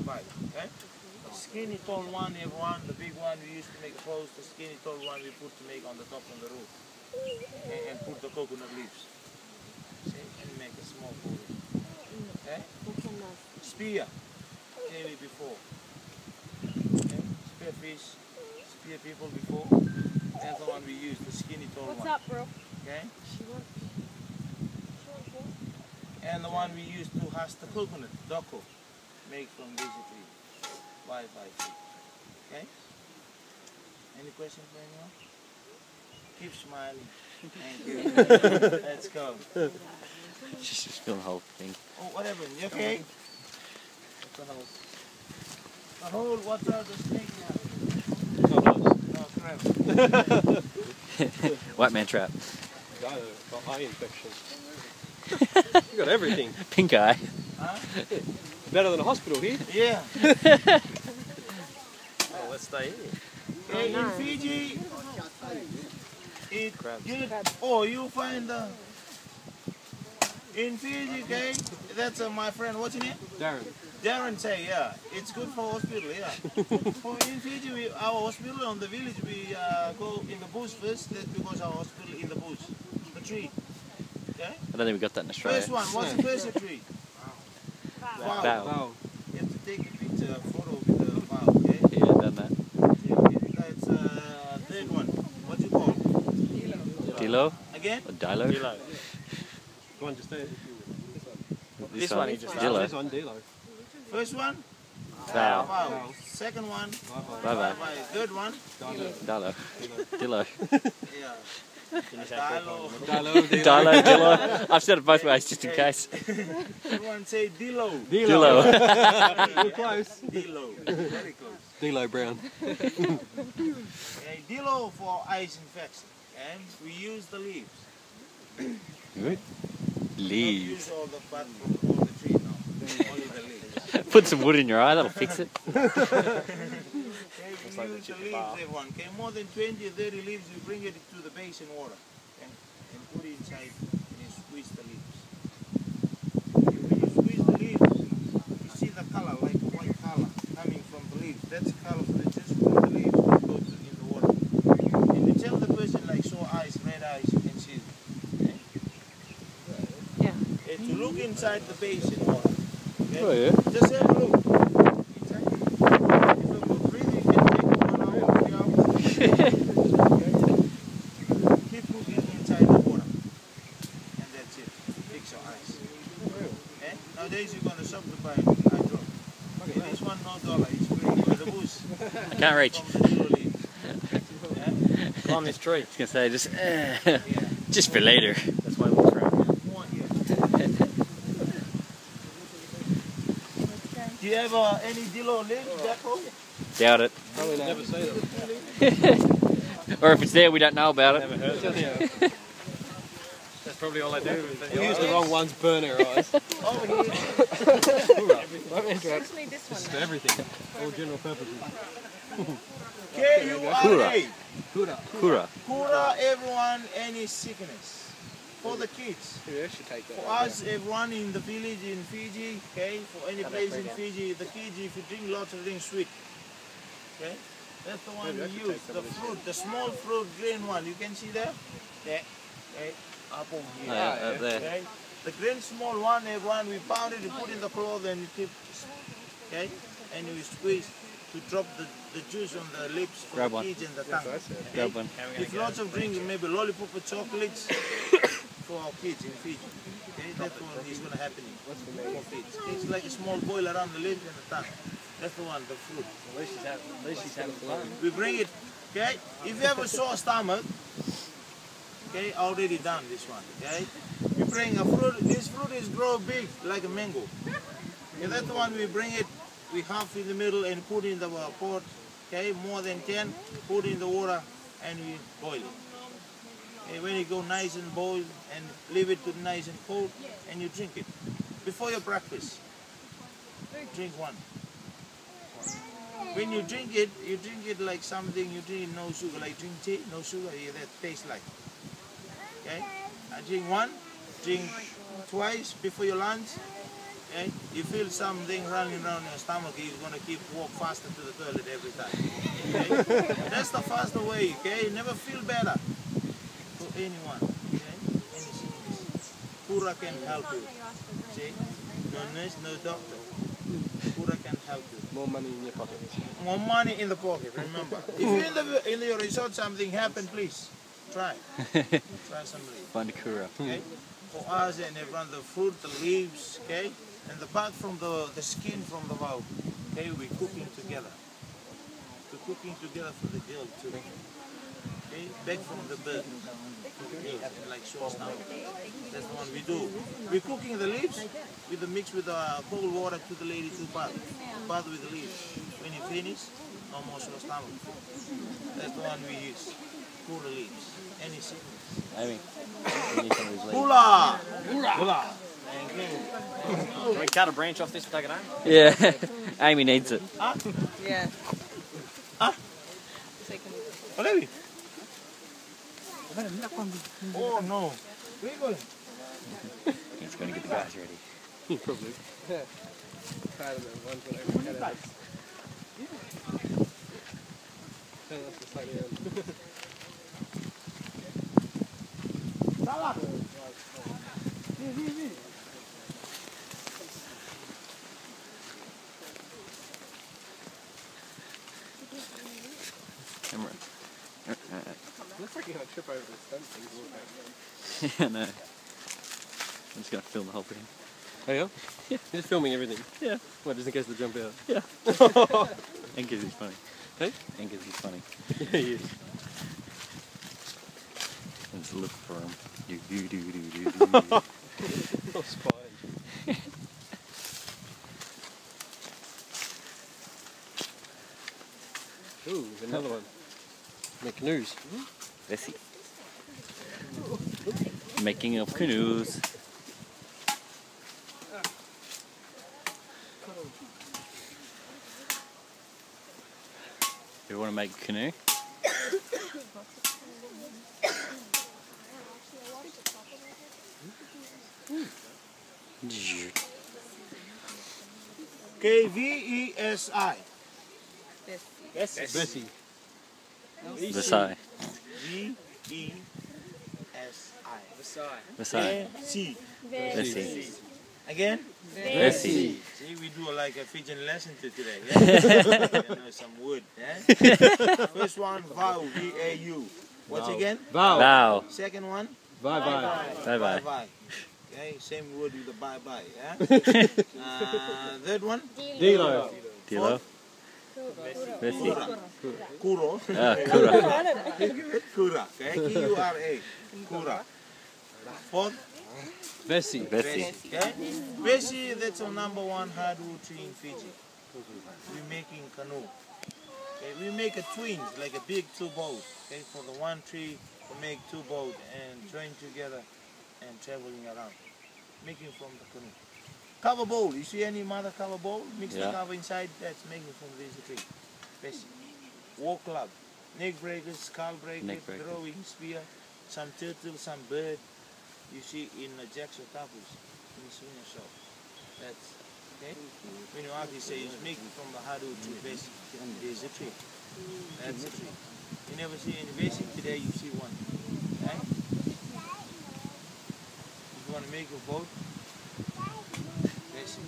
bite. Okay? Skinny tall one, everyone. The big one we used to make clothes. The skinny tall one we put to make on the top on the roof. And put the coconut leaves. See? And make a small food. Okay? Spear. Maybe before. Okay? Spear fish. Spear people before. That's the one we use, the skinny tall one. What's up, bro? Okay? And the one we use to has the coconut, doko, made from basically Wi-Fi. Okay? Any questions for anyone? Keep smiling. Thank you. Let's go. Just film the whole thing. Oh, what happened? You okay? What's the hole? The hole, what's out the snake now? No, crap. White man trap. Got eye infection. You got everything. Pink eye. Huh? Better than a hospital here. Yeah. Oh, let's stay here. Okay, in Fiji, you find in Fiji, okay, that's my friend, what's your name? Darren. Darren say, yeah, it's good for hospital, yeah. In Fiji, our hospital on the village, we go in the bush first, that's because our hospital in the bush, the tree. Okay? I don't think we got that in Australia. First one, what's the first tree? Wow. Bow. You have to take a picture, a photo with the bow, okay? Yeah, done that. That's third one. What you call it? Dilo? Again? Or Dilo? Dilo. Go on, just there. This one. He just Dilo. This one, Dilo. First one? Bow. Wow. Second one? Bye-bye. Bye-bye. Bye. Third one? Dilo. Dilo. Yeah. Dilo. Dilo, Dilo. I've said it both ways just in case. Everyone say Dilo. Dilo. We're close. Dilo. Very close. Dilo Brown. Okay, Dilo for eyes infection. And we use the leaves. Good. Don't Leaves. use all the fat from all the tree now. Only the leaves. Put some wood in your eye, that'll fix it. Okay, we use the leaves, everyone. Okay, more than 20 or 30 leaves, we bring it to the basin water and put it inside and you squeeze the leaves. Okay, when you squeeze the leaves, you see the color, like a white color coming from the leaves. That's the color for the juice from the leaves that goes in the water. And you tell the person like sore eyes, red eyes, you can see it. Okay? Yeah. And to look inside the basin water. Okay? Oh yeah. Just have a look. Inside. If you look breathing, you can take 1 hour, 3 hours. Okay? Keep looking inside the water. And that's it. Fix your eyes. Okay? Nowadays you're going to supply eye drop. Okay, this one no dollar, it's free. With the bush. I can't reach. From the zero leaf. Yeah? Climb this tree. I was going to say, Yeah. just for later. That's why he walks around. More here. Do you have any Dilo leaves back home? Doubt it. Probably never see them. Or if it's there, we don't know about it. Never heard of them. That's probably all I do. We use the wrong ones, burn our eyes. Over here. Especially this one. This is for everything. All general purposes. K-U-R-A. Kura. Kura. Cura everyone any sickness. For the kids. Yeah, should take that. For us, everyone in the village in Fiji, okay, for any place in Fiji, the kids, if you drink lots of things sweet, okay, that's the one we use. The fruit, the small fruit, green one, you can see that? Yeah. Okay, apple here. Up there. Okay, the green small one, everyone, we pound it, you put in the cloth and you keep, okay, and you squeeze to drop the juice on the lips for Grab the one. kids and the tongue. Okay? Grab one. If lots of drinks, maybe lollipop or chocolates for our kids in Fiji. Okay, that's what is going to happen for kids. It's like a small boil around the lips and the tongue. That's the one, the fruit. At least she's having fun. We bring it, okay? If you have a sore stomach, okay, already done this one, okay? We bring a fruit, this fruit is grow big like a mango. Okay, that's the one we bring it, we half in the middle and put in the pot, okay? More than 10, put in the water and we boil it. Okay, when it go nice and boiled and leave it to nice and cold and you drink it. Before your breakfast, drink one. When you drink it like something, you drink no sugar, like drink tea, no sugar, yeah, that tastes like. Okay? I drink one, drink twice before your lunch, Okay? You feel something running around your stomach, you're gonna keep walk faster to the toilet every time. Okay? That's the faster way, okay? Never feel better for anyone. Okay? Any sickness. Kura can help you. See? No nurse, no doctor. Kura can help you. More money in your pocket. More money in the pocket, remember. If you're in the resort, something happened, please try. Try some leaf. Find a kura. Okay? For us and everyone, the fruit, the leaves, okay? And the part from the skin from the wow, okay? We're cooking together. We're cooking together for the girl too. Okay? Back from the bird. Okay? Like short stomach. That's the one we do. We're cooking the leaves with the mix with the cold water to the lady to bath. Bath with the leaves. When you finish, no more short stomach. That's the one we use. Kura leaves. Any sickness. Amy, we need some of these leaves. Hula! Hula! Thank you. Can we cut a branch off this and take it home? Yeah, Amy needs it. Yeah. Olevi. Oh no. Where you going? He's going to get the guys ready. Probably. Yeah. Tired of them. One's got every cat out. Turn off the slightly end. Salah. Camera. Looks like you're going to trip over the stunt things. Yeah, no. I'm just going to film the whole thing. Oh yeah? Yeah. You're just filming everything? Yeah. What, just in case they jump out? Yeah. And because he's funny. Hey? And because he's funny. Yeah, he is. Let's look for him. Oh, spy. Ooh, there's another one. Make canoes. Bessie. Making of canoes. You want to make a canoe? Kvesi. Bessie. Versailles. Vesi. Versailles. Bessie. Bessie. Again? Bessie. See, we do like a Fijian lesson today. Yeah? You know, some wood. Yeah? First one, vow, V-A-U. What's Vow. again? Vow. Bow. Second one? Bye bye. Bye bye. Bye-bye. Okay, same word with the bye-bye. Yeah? Third one? Dilo. Dilo. Bessie. Kuro. Kura. Kura. Okay? K-U-R-A. Kura. Fourth? Bessie. Bessie. Okay? Bessie, that's our #1 hardwood tree in Fiji. We're making canoe. Okay? We make a twins, like a big two boats. Okay? For the one tree, we make two boats and join together and traveling around. Making from the canoe. Cover bowl. You see any mother cover bowl? Mix the cover inside. That's making from this tree. Bessie. War club. Neck breakers, skull breakers, throwing spear, some turtle, some bird. You see in Jackson Tapus, in the swinger shop. That's okay. When you actually say it's making from the hardwood tree, basic. There's a tree. That's a tree. You never see any basic, today you see one. Okay? If you want to make a boat, basic.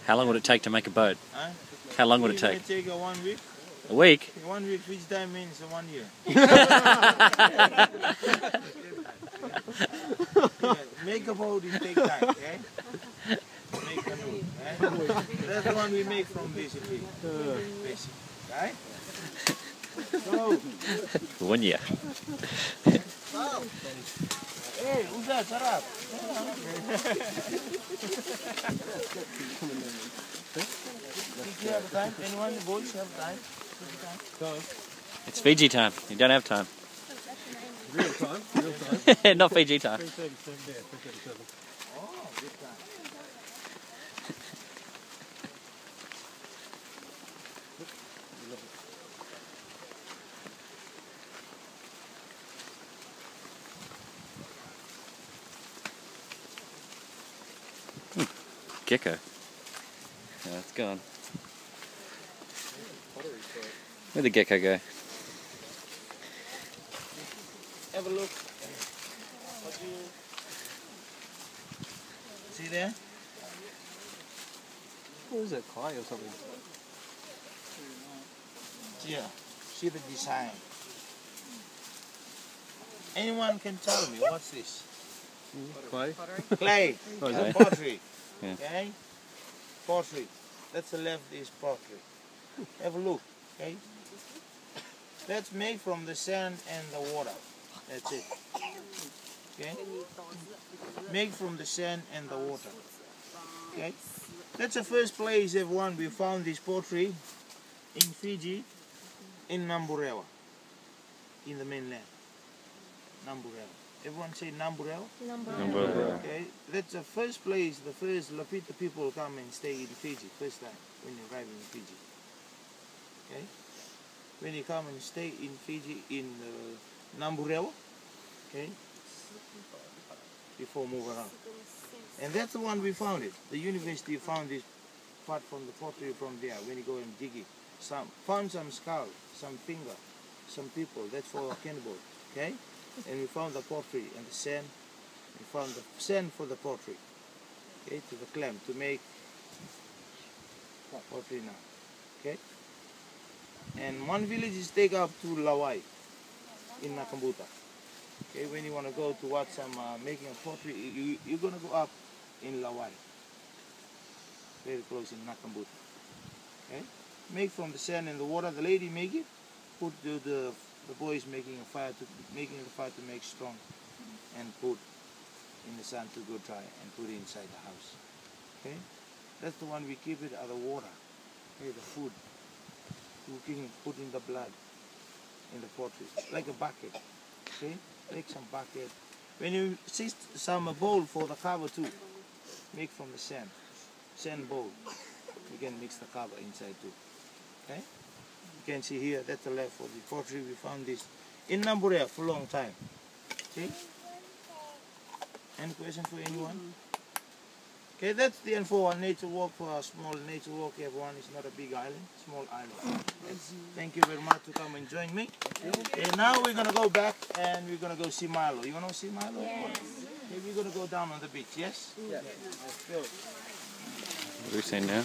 How long would it take to make a boat? Huh? How long would it It take? might take 1 week. A week? 1 week, which time means 1 year. Yeah, make a boat, it take time, okay? Make a boat, okay? That's the one we make from this tree. Basic, right? So, 1 year. hey, who's that? Shut up. If you have time, anyone, boys have time? It's Fiji time. You don't have time. Real time. Real time. Not Fiji time. 3:37. Yeah, 3:37. Oh, good time. gecko. Oh, it's gone. Where'd the gecko go? Have a look. See there? What is it, clay or something? Yeah. See the design. Anyone can tell me what's this? Clay? Clay. Oh, is it? Pottery. Yeah. Okay? Pottery. That's the left is pottery. Have a look. Okay? That's made from the sand and the water. That's it. Okay? Made from the sand and the water. Okay? That's the first place, everyone, we found this pottery in Fiji, in Namburewa, in the mainland. Namburewa. Everyone say Namburewa? Namburewa. Okay? That's the first place, the first Lapita people come and stay in Fiji, first time when they arrive in Fiji. Okay? When you come and stay in Fiji, in Namburewa, okay? Before move around. And that's the one we found it. The university found this part from the pottery from there when you go and dig it. Found some skull, some finger, some people. That's for cannibal. Okay? And we found the pottery and the sand. We found the sand for the pottery. Okay, to the clam to make pottery now. Okay? And one village is take up to Lawai in Nakambuta. Okay, when you want to go to watch some making a pottery, you're going to go up in Lawai. Very close in Nakambuta. Okay? Make from the sand and the water. The lady make it. Put the boys making the fire to make strong, and put in the sun to go dry and put it inside the house. Okay? That's the one we keep it at the water. Okay, the food. Cooking, put in the blood in the pottery. Like a bucket. Okay? Make some bucket. When you see some bowl for the cover too, make from the sand. Sand bowl. You can mix the cover inside too. Okay? You can see here, that's the left for the pottery. We found this in Namburea for a long time. See? Any question for anyone? Okay, that's the end for our nature walk, for our small nature walk, everyone. It's not a big island, small island. Thank you very much for coming and join me. Okay, now we're going to go back and we're going to go see Milo. You want to see Milo? Yes. Okay, we're going to go down on the beach, yes? Yes. Let's go. What are we saying now?